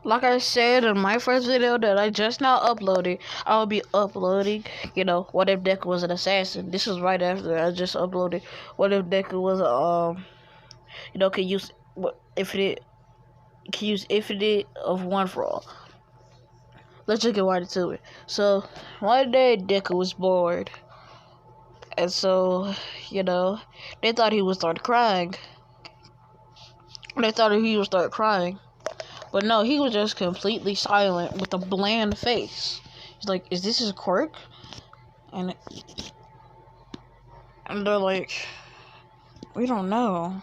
Like I said in my first video that I just now uploaded, I'll be uploading, what if Deku was an assassin? This is right after I just uploaded. What if Deku was could use what if it can use infinite of one for all. Let's just get right into it. So one day Deku was bored, and so they thought he would start crying. They thought he would start crying. But no, he was just completely silent with a bland face. He's like, is this his quirk? And they're like, we don't know.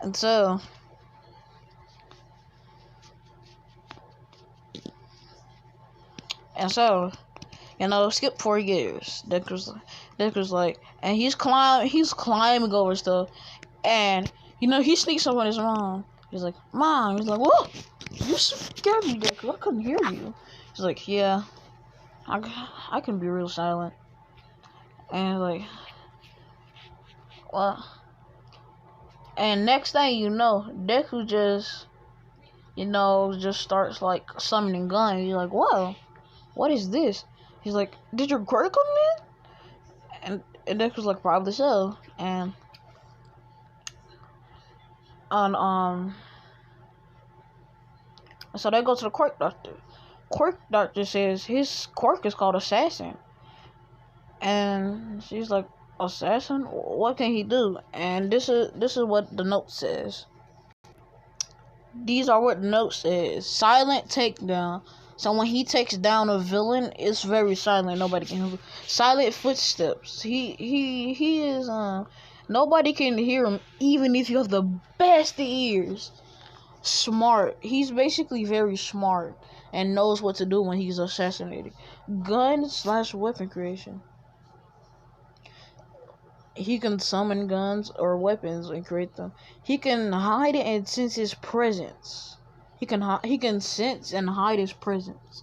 And so skip 4 years. Deku's like, and he's climbing over stuff, and he sneaks up on his mom. He's like, Mom. He's like, what? You scared me, Deku. I couldn't hear you. He's like, yeah, I can be real silent. And like, well, and next thing you know, Deku just starts like summoning guns. He's like, whoa, what is this? He's like, did your quirk come in? And Deku's like, probably so. And so they go to the quirk doctor. Quirk doctor says his quirk is called Assassin. And she's like, Assassin? What can he do? And this is what the note says. These are what the note says. Silent takedown. So when he takes down a villain, it's very silent. Nobody can hear him. Silent footsteps. He is nobody can hear him, even if you have the best ears. Smart. He's basically very smart and knows what to do when he's assassinated. Gun/weapon creation. He can summon guns or weapons and create them. He can hide it and sense his presence. He can sense and hide his presence.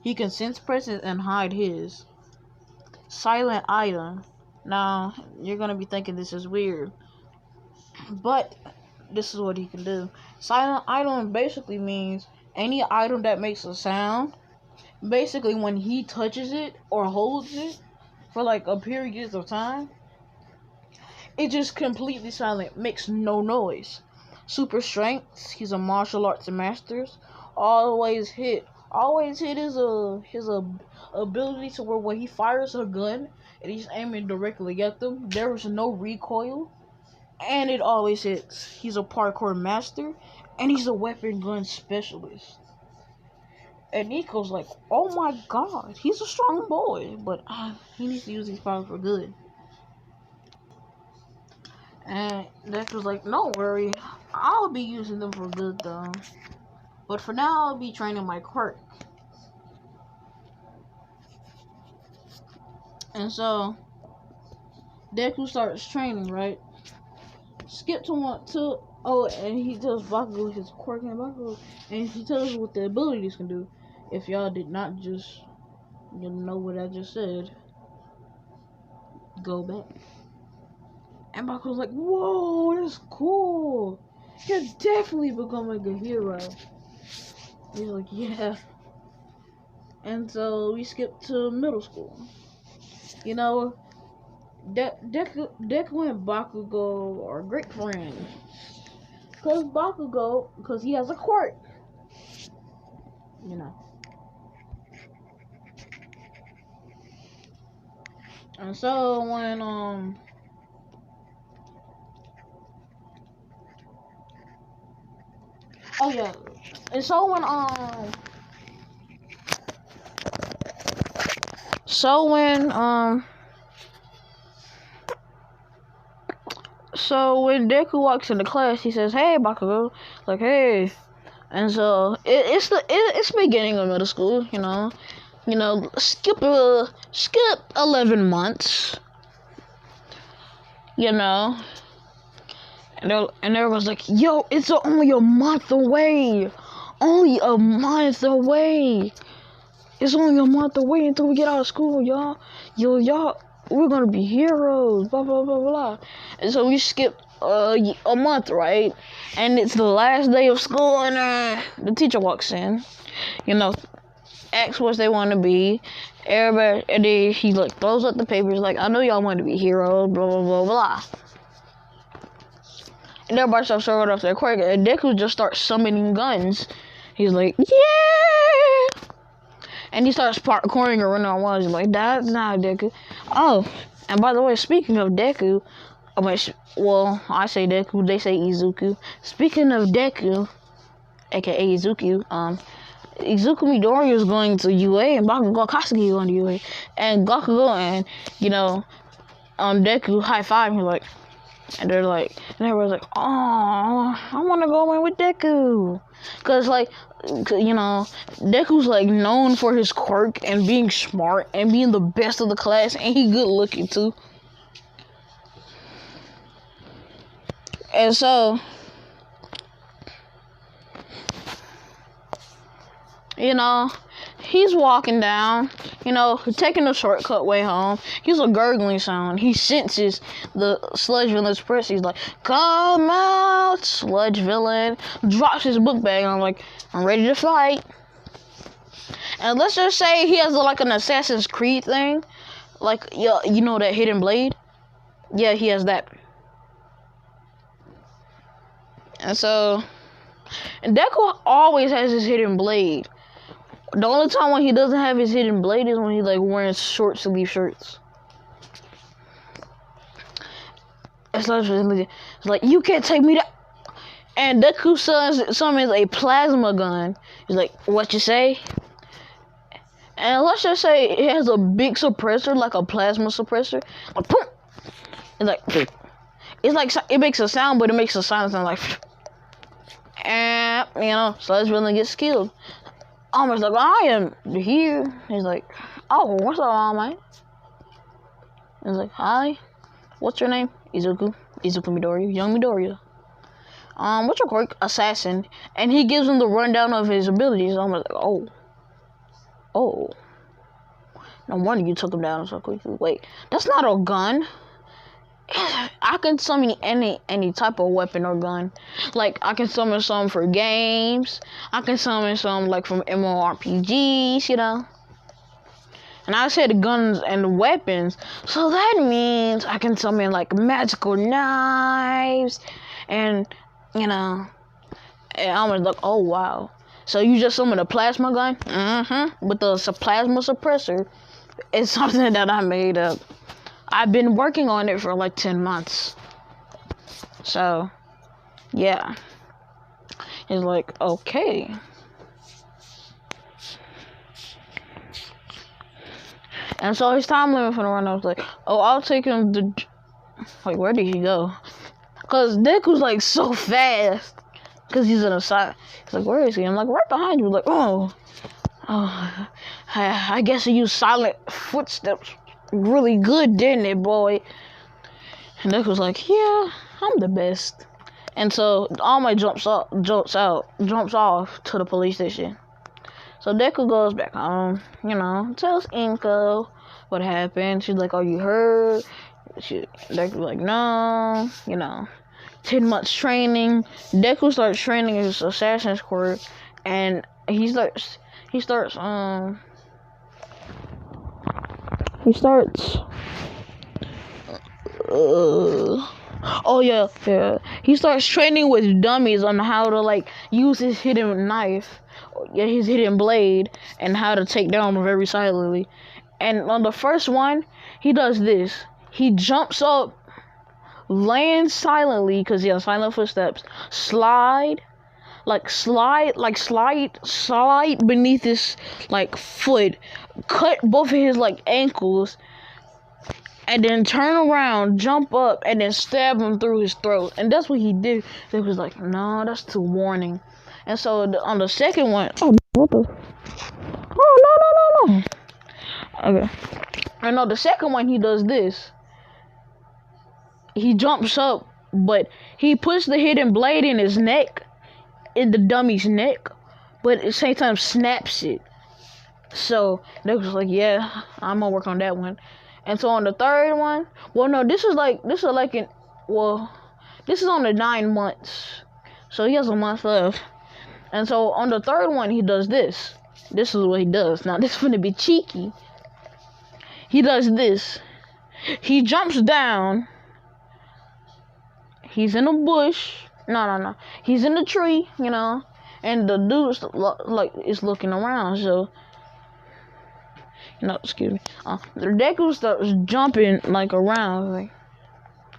He can sense presence and hide his. Silent item. Now, you're gonna be thinking this is weird, but this is what he can do. Silent item basically means any item that makes a sound. Basically, when he touches it or holds it for like a period of time, it just completely silent, makes no noise. Super strength. He's a martial arts master. Always hit. Always hit is his ability to where when he fires a gun and he's aiming directly at them, there is no recoil. And it always hits. He's a parkour master, and he's a weapon gun specialist. And Nico's like, oh my god, he's a strong boy, but he needs to use these powers for good. And Dexter's like, don't worry, I'll be using them for good though. But for now, I'll be training my quirk. And so, Deku starts training, right? Skip and he tells Bakugo his quirk and Bakugo, and he tells what the abilities can do. If y'all did not just know what I just said, go back. And Bakugo's like, whoa, that's cool. You're definitely becoming a hero. He's like, yeah. And so we skip to middle school. Deku and Bakugo are great friends. Because he has a quirk. And so when, oh yeah. And so when, So when Deku walks into class, he says, "Hey, Bakugo," like, "Hey," and so it's beginning of middle school, skip 11 months, and everyone's like, "Yo, it's only a month away, It's only a month away until we get out of school, y'all. Y'all, we're gonna be heroes, blah, blah, blah, blah." And so we skip a month, right? And it's the last day of school, and the teacher walks in, you know, asks what they want to be. Everybody, and then he like throws up the papers, like, I know y'all want to be heroes, blah blah blah blah. And everybody starts throwing off their quirk, and Deku just starts summoning guns. He's like, yeah! And he starts parkouring around on walls. He's like, that's not Deku. Oh, and by the way, speaking of Deku, I say Deku, they say Izuku. Speaking of Deku, aka Izuku, Izuku Midori is going to UA, and Bakugo Katsuki is going to UA. And Gakugo and, Deku high five, he's like, and they're like, and everyone's like, oh, I want to go in with Deku. Because, Deku's, known for his quirk and being smart and being the best of the class, and he good looking, too. And so, he's walking down, taking the shortcut way home. He's a gurgling sound. He senses the sludge villain's press. He's like, come out, sludge villain. Drops his book bag. And I'm like, I'm ready to fight. And let's just say he has an Assassin's Creed thing. That hidden blade? Yeah, he has that. And so, and Deku always has his hidden blade. The only time when he doesn't have his hidden blade is when he's wearing short sleeve shirts. It's like, you can't take me down. And Deku summons a plasma gun. He's like, what you say? And let's just say it has a big suppressor, like a plasma suppressor. Like, boom! It makes a sound, but it makes a sound like, and Sludge Villain gets killed. Almost like, I am here. He's like, oh, what's up, All Might? He's like, hi, what's your name? Izuku Midori, young Midoriya. What's your quirk? Assassin. And he gives him the rundown of his abilities. I'm like, oh. No wonder you took him down so quickly. Wait, that's not a gun. I can summon any type of weapon or gun. I can summon some for games. I can summon some from MMORPGs, And I said guns and weapons, so that means I can summon magical knives, and and I was like, oh wow. So you just summon a plasma gun? Mm-hmm. With the plasma suppressor. It's something that I made up. I've been working on it for 10 months. So, yeah. It's like, okay. And so his time limit for the run, I was like, oh, I'll take him to... where did he go? Because Deku's so fast. Because he's in a side. He's like, where is he? I'm like, right behind you. Like, oh, I guess he used silent footsteps really good, didn't it, boy? And Deku's like, yeah, I'm the best. And so All Might jumps off to the police station. So Deku goes back home, tells Inko what happened. She's like, are you hurt? Deku's like, no, 10 months training. Deku starts training his Assassin's Creed, and he starts he starts training with dummies on how to use his hidden knife, his hidden blade, and how to take down very silently. And on the first one, he does this. He jumps up, lands silently because he has silent footsteps, slide beneath his foot, cut both of his ankles, and then turn around, jump up, and then stab him through his throat. And that's what he did. They was like, no, that's too warning. And so on the second one, oh, what the? Oh, no. Okay. And on the second one, he does this. He jumps up, but he puts the hidden blade in his neck, in the dummy's neck, but at the same time snaps it. So they was like, yeah, I'm gonna work on that one. And so on the third one, this is This is on the 9 months. So he has a month left. And so on the 3rd one, he does this. This is what he does. Now, this is going to be cheeky. He does this. He jumps down. He's in a bush. No. He's in a tree, you know. And the dude's like is looking around. So, excuse me. The Deku starts jumping like around. Like,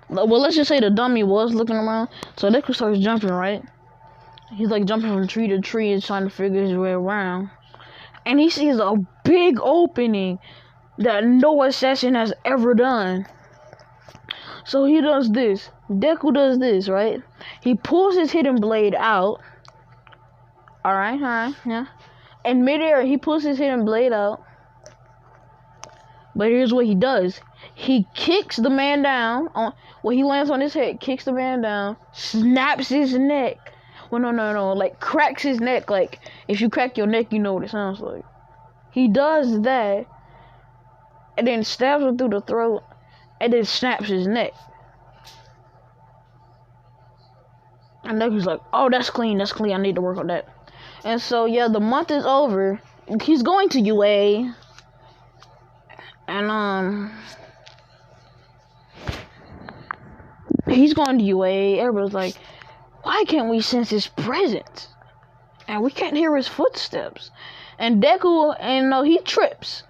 well, let's just say the dummy was looking around. So Deku starts jumping, right? He's like jumping from tree to tree and trying to figure his way around. And he sees a big opening that no assassin has ever done. So he does this. Deku does this, right? He pulls his hidden blade out. Alright, yeah. In midair, he pulls his hidden blade out. But here's what he does. He kicks the man down. He lands on his head, kicks the man down, snaps his neck. Well, no. Like, cracks his neck. Like, if you crack your neck, you know what it sounds like. He does that. And then stabs him through the throat. And then snaps his neck. And Deku's like, oh, that's clean. I need to work on that. And so, yeah, the month is over. He's going to UA. And, he's going to UA. Everybody's like, why can't we sense his presence? And we can't hear his footsteps. And Deku, he trips.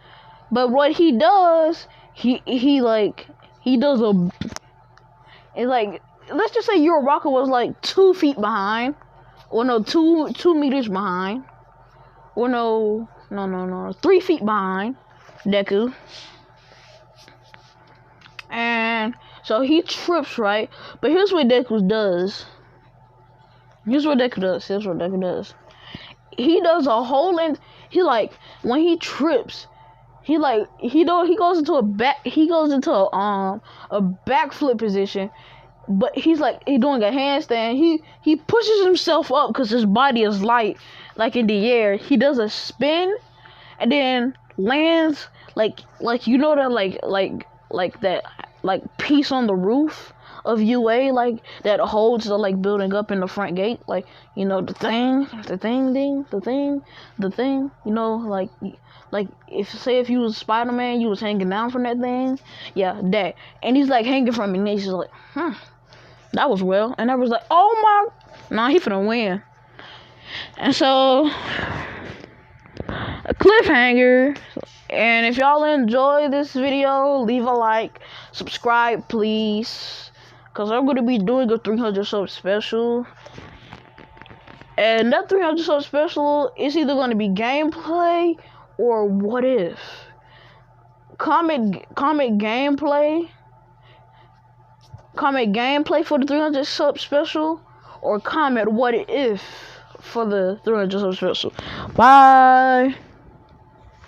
But what he does, he does it's like, let's just say Uraraka was like 2 feet behind. Or no, 2 meters behind. Or no, 3 feet behind Deku. And so he trips, right? But here's what Deku does. He does a whole when he trips, he goes into a backflip position, but he's doing a handstand. He pushes himself up because his body is light, like in the air. He does a spin and then lands like that piece on the roof of UA, like that holds the building up in the front gate, the thing, if you was Spider-Man, you was hanging down from that thing, yeah, that, and he's hanging from it, and he's just like, that was well, and I was like, oh my, nah, he finna win. And so a cliffhanger. And if y'all enjoy this video, leave a like, subscribe please, because I'm going to be doing a 300 sub special. And that 300 sub special is either going to be gameplay or what if. Comment gameplay for the 300 sub special, or comment what if for the 300 sub special. Bye.